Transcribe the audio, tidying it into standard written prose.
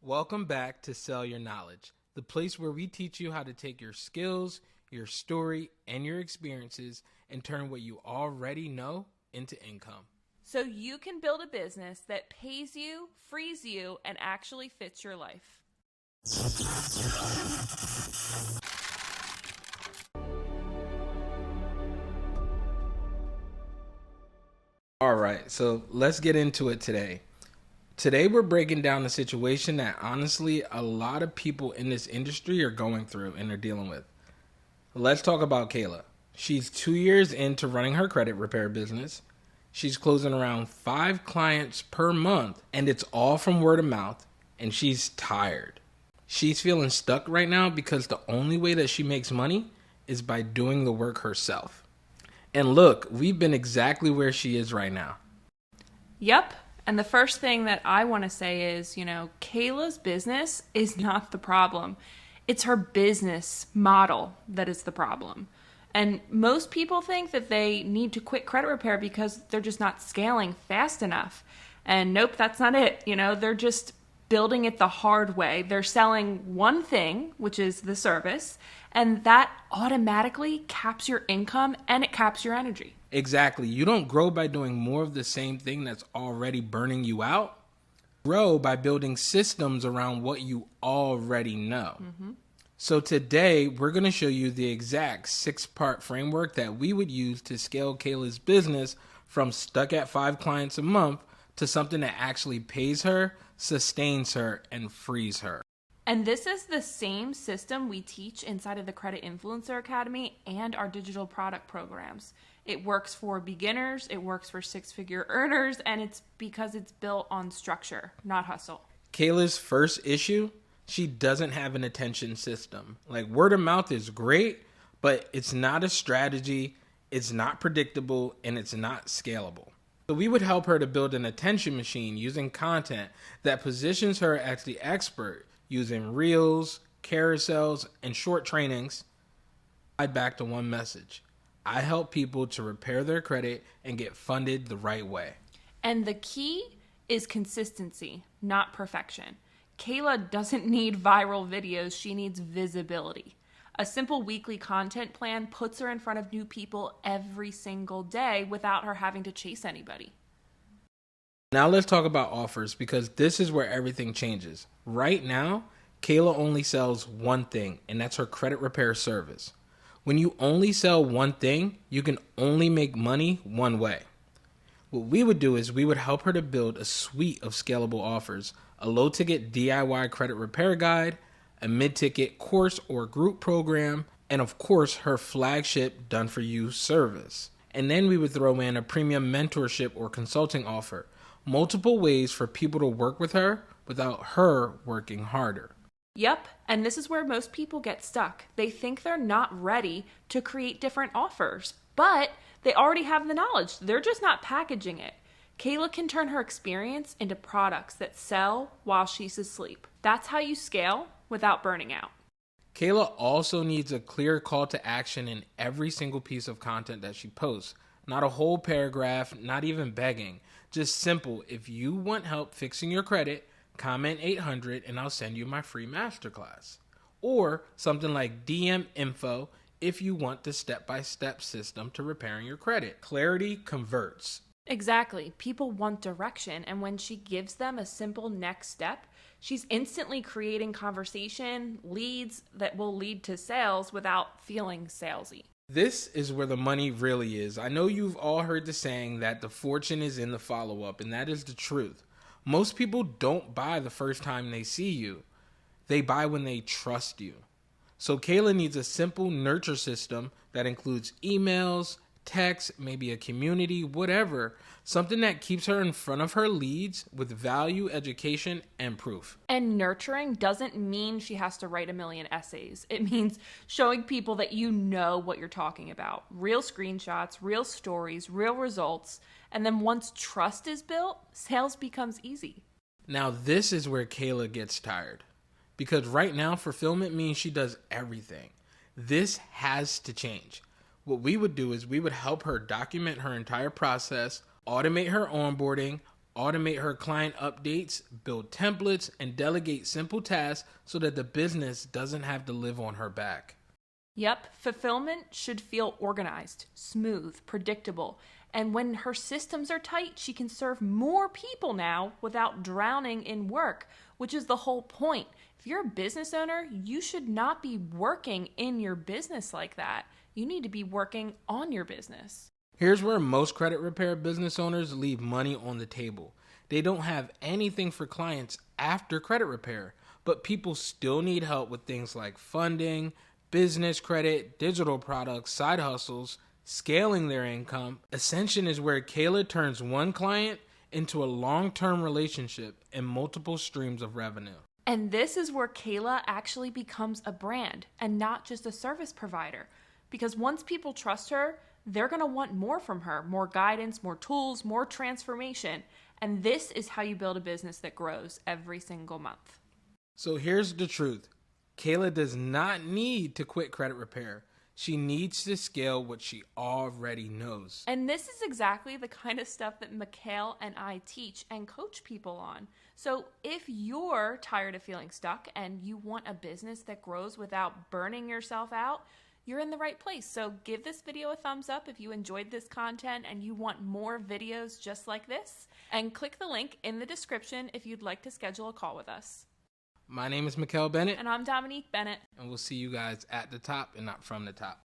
Welcome back to Sell Your Knowledge, the place where we teach you how to take your skills, your story, and your experiences and turn what you already know into income. So you can build a business that pays you, frees you, and actually fits your life. All right, so let's get into it today. Today, we're breaking down a situation that honestly a lot of people in this industry are going through and are dealing with. Let's talk about Kayla. She's 2 years into running her credit repair business. She's closing around 5 clients per month, and it's all from word of mouth, and she's tired. She's feeling stuck right now because the only way that she makes money is by doing the work herself. And look, we've been exactly where she is right now. Yep. And the first thing that I want to say is, Kayla's business is not the problem. It's her business model that is the problem. And most people think that they need to quit credit repair because they're just not scaling fast enough. And nope, that's not it. They're just building it the hard way. They're selling one thing, which is the service, and that automatically caps your income and it caps your energy. Exactly. You don't grow by doing more of the same thing that's already burning you out. Grow by building systems around what you already know. So today, we're going to show you the exact 6-part framework that we would use to scale Kayla's business from stuck at 5 clients a month to something that actually pays her, sustains her, and frees her. And this is the same system we teach inside of the Credit Influencer Academy and our digital product programs. It works for beginners, it works for 6-figure earners, and it's because it's built on structure, not hustle. Kayla's first issue, she doesn't have an attention system. Like, word of mouth is great, but it's not a strategy, it's not predictable, and it's not scalable. So we would help her to build an attention machine using content that positions her as the expert using reels, carousels, and short trainings. Back to one message. I help people to repair their credit and get funded the right way. And the key is consistency, not perfection. Kayla doesn't need viral videos, she needs visibility. A simple weekly content plan puts her in front of new people every single day without her having to chase anybody. Now let's talk about offers, because this is where everything changes. Right now, Kayla only sells one thing, and that's her credit repair service. When you only sell one thing, you can only make money one way. What we would do is we would help her to build a suite of scalable offers, a low-ticket DIY credit repair guide, a mid-ticket course or group program, and of course, her flagship done-for-you service. And then we would throw in a premium mentorship or consulting offer, multiple ways for people to work with her without her working harder. Yep, and this is where most people get stuck. They think they're not ready to create different offers, but they already have the knowledge. They're just not packaging it. Kayla can turn her experience into products that sell while she's asleep. That's how you scale without burning out. Kayla also needs a clear call to action in every single piece of content that she posts. Not a whole paragraph, not even begging. Just simple, if you want help fixing your credit, comment 800 and I'll send you my free masterclass. Or something like DM info if you want the step-by-step system to repairing your credit. Clarity converts. Exactly. People want direction, and when she gives them a simple next step, she's instantly creating conversation, leads that will lead to sales without feeling salesy. This is where the money really is. I know you've all heard the saying that the fortune is in the follow-up, and that is the truth. Most people don't buy the first time they see you. They buy when they trust you. So Kayla needs a simple nurture system that includes emails, text, maybe a community, whatever. Something that keeps her in front of her leads with value, education, and proof. And nurturing doesn't mean she has to write a million essays. It means showing people that you know what you're talking about. Real screenshots, real stories, real results. And then once trust is built, sales becomes easy. Now this is where Kayla gets tired. Because right now, fulfillment means she does everything. This has to change. What we would do is we would help her document her entire process, automate her onboarding, automate her client updates, build templates, and delegate simple tasks so that the business doesn't have to live on her back. Yep, fulfillment should feel organized, smooth, predictable. And when her systems are tight, she can serve more people now without drowning in work, which is the whole point. If you're a business owner, you should not be working in your business like that. You need to be working on your business. Here's where most credit repair business owners leave money on the table. They don't have anything for clients after credit repair, but people still need help with things like funding, business credit, digital products, side hustles, scaling their income. Ascension is where Kayla turns one client into a long-term relationship and multiple streams of revenue. And this is where Kayla actually becomes a brand and not just a service provider. Because once people trust her, they're going to want more from her, more guidance, more tools, more transformation. And this is how you build a business that grows every single month. So here's the truth. Kayla does not need to quit credit repair. She needs to scale what she already knows. And this is exactly the kind of stuff that Mikhail and I teach and coach people on. So if you're tired of feeling stuck and you want a business that grows without burning yourself out, you're in the right place. So give this video a thumbs up if you enjoyed this content and you want more videos just like this. And click the link in the description if you'd like to schedule a call with us. My name is Mikhail Bennett. And I'm Dominique Bennett. And we'll see you guys at the top and not from the top.